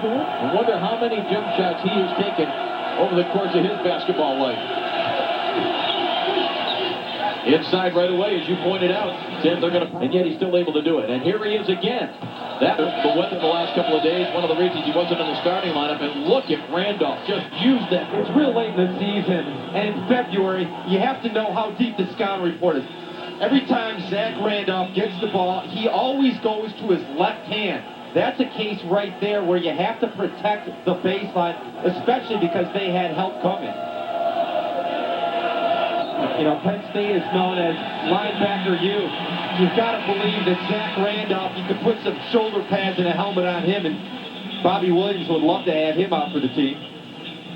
I wonder how many jump shots he has taken over the course of his basketball life. Inside right away, as you pointed out, Tim, they're going to, and yet he's still able to do it. And here he is again. That was the weather the last couple of days. One of the reasons he wasn't in the starting lineup. And look at Randolph just used that. It's real late in the season, and in February, you have to know how deep the scouting report is. Every time Zach Randolph gets the ball, he always goes to his left hand. That's a case right there where you have to protect the baseline, especially because they had help coming. You know, Penn State is known as linebacker U. You've got to believe that Zach Randolph, you could put some shoulder pads and a helmet on him, and Bobby Williams would love to have him out for the team.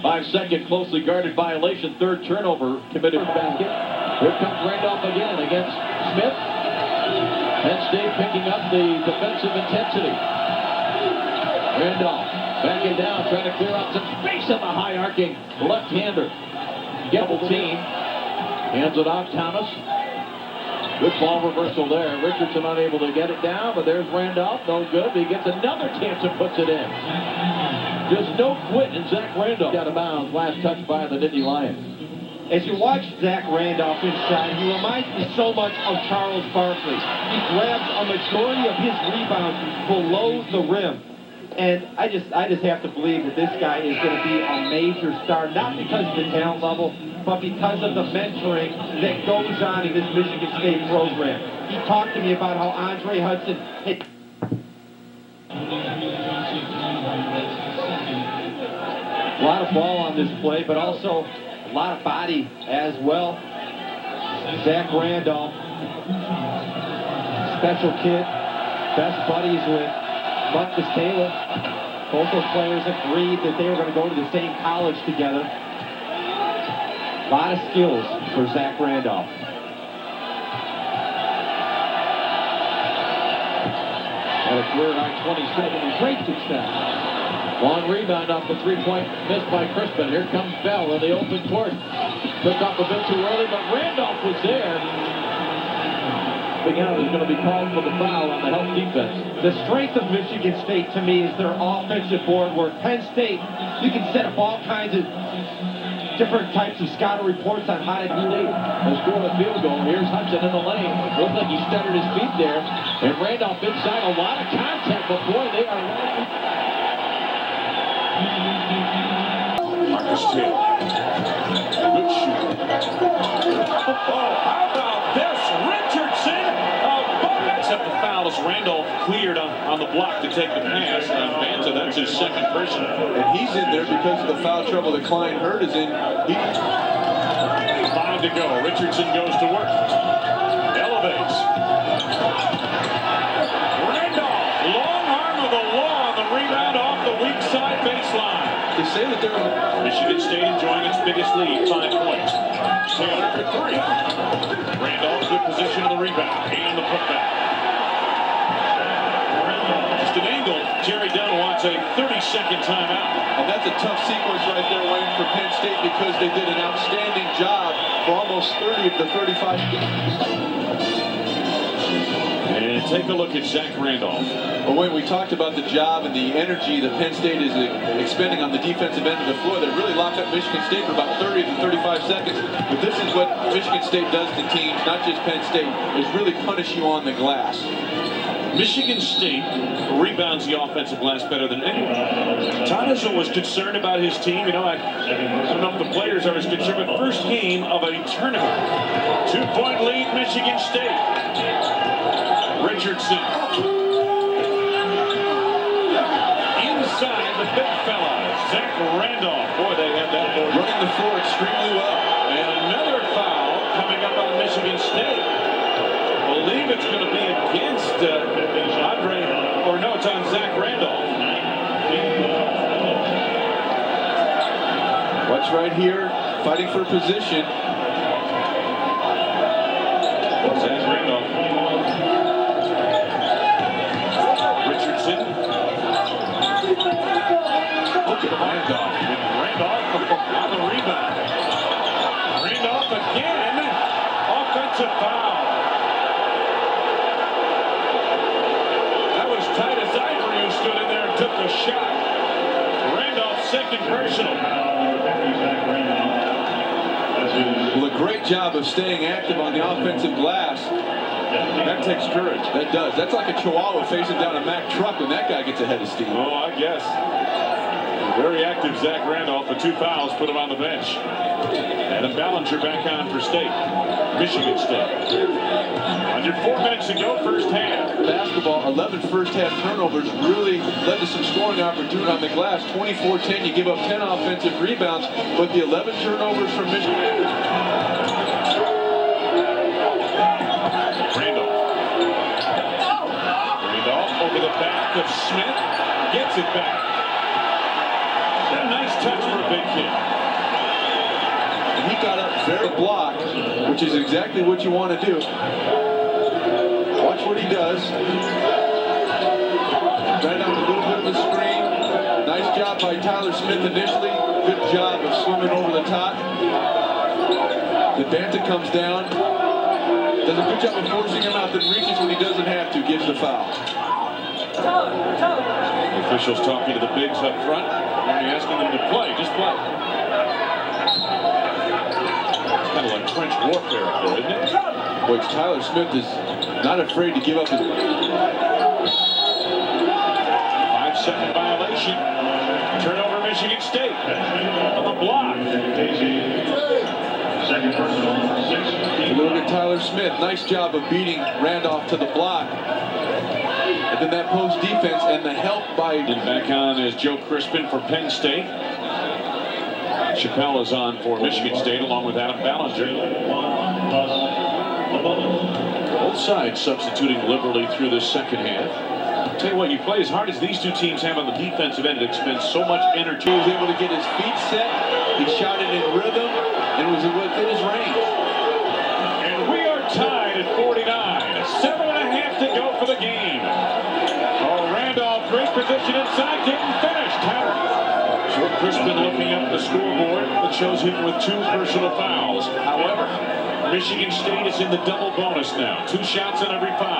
5-second closely guarded violation, third turnover committed basket. Here comes Randolph again against Smith. Penn State picking up the defensive intensity. Randolph backing down, trying to clear out some space on the high arcing left-hander. Double team. Hands it off, Thomas. Good ball reversal there. Richardson unable to get it down, but there's Randolph. No good. He gets another chance and puts it in. Just no quit in Zach Randolph. Out of bounds. Last touch by the Nittany Lion. As you watch Zach Randolph inside, he reminds me so much of Charles Barkley. He grabs a majority of his rebounds below the rim. And I just have to believe that this guy is going to be a major star, not because of the talent level, but because of the mentoring that goes on in this Michigan State program. He talked to me about how Andre Hutson had... A lot of ball on this play, but also a lot of body as well. Zach Randolph, special kid, best buddies with Marcus Taylor. Both those players agreed that they were going to go to the same college together. A lot of skills for Zach Randolph. Had a career high 27 and great success. Long rebound off the three-point miss by Crispin. Here comes Bell in the open court. Took off a bit too early, but Randolph was there. Big Al is going to be called for the foul on the help defense. The strength of Michigan State, to me, is their offensive board, where Penn State, you can set up all kinds of different types of scouting reports on how to do it. They score a field goal. Here's Hutson in the lane. Looks like he stuttered his feet there. And Randolph inside, a lot of contact, but boy, they are running. Marcus Taylor. Good shooter. Oh, how about this? Richardson. Except the foul as Randolph cleared on the block to take the pass. Banta, that's his second person. And he's in there because of the foul trouble that Klein Hurd is in. 5 to go. Richardson goes to work. Elevates. Randolph, long arm of the law on the rebound off the weak side baseline. They say that they're Michigan State enjoying its biggest lead, 5 points. Taylor for 3. Randolph, good position of the rebound and the putback. Just an angle. Jerry Dunn wants a 30-second timeout. And that's a tough sequence right there, Wayne, for Penn State, because they did an outstanding job for almost 30 of the 35 games. And take a look at Zach Randolph. Well, Wayne, we talked about the job and the energy that Penn State is expending on the defensive end of the floor. They really lock up Michigan State for about 30 to 35 seconds. But this is what Michigan State does to teams, not just Penn State, is really punish you on the glass. Michigan State rebounds the offensive glass better than anyone. Todd Izzo was concerned about his team. You know, I don't know if the players are as concerned, but first game of a tournament. 2-point lead, Michigan State. Richardson. Inside the big fella, Zach Randolph. Boy, they have that board. Running the floor extremely well. And another foul coming up on Michigan State. I believe it's going to be against Andre, or no, it's on Zach Randolph. Watch right here, fighting for position. Zach Randolph. Richardson. Look at Randolph. And Randolph on the rebound. Randolph again. Offensive foul. Tight as Ivory, who stood in there and took the shot. second personal. Well, a great job of staying active on the offensive glass. That takes courage. That does. That's like a Chihuahua facing down a Mack truck when that guy gets ahead of steam. Oh, I guess. Very active Zach Randolph for 2 fouls, put him on the bench. Adam Ballinger back on for State. Michigan State. Under 4 minutes to go, first half. Basketball, 11 first half turnovers really led to some scoring opportunity on the glass. 24-10, you give up 10 offensive rebounds, but the 11 turnovers from Michigan. Randolph over the back of Smith, gets it back. A nice touch for a big kid. He got up very block, which is exactly what you want to do. Watch what he does. Right on a little bit of a screen. Nice job by Tyler Smith initially. Good job of swimming over the top. The Banta comes down. Does a good job of forcing him out, then reaches when he doesn't have to, gives the foul. The officials talking to the bigs up front. Only asking them to play, just play. It's kind of like trench warfare up there, isn't it? Which Tyler Smith is not afraid to give up his... 5-second violation. Turnover Michigan State. On the block. Look at Tyler Smith. Nice job of beating Randolph to the block. And then that post defense and the help by... And back on is Joe Crispin for Penn State. Chappelle is on for Michigan State along with Adam Ballinger. Both sides substituting liberally through this second half. Tell you what, you play as hard as these two teams have on the defensive end, it expends so much energy. He was able to get his feet set. He shot it in rhythm and it was within his range. And we are tied at 49. 7.5 to go for the game. Oh, Randolph, great position inside, didn't finish. Joe Crispin looking up the scoreboard that shows him with 2 personal fouls. However, Michigan State is in the double bonus now. 2 shots on every foul.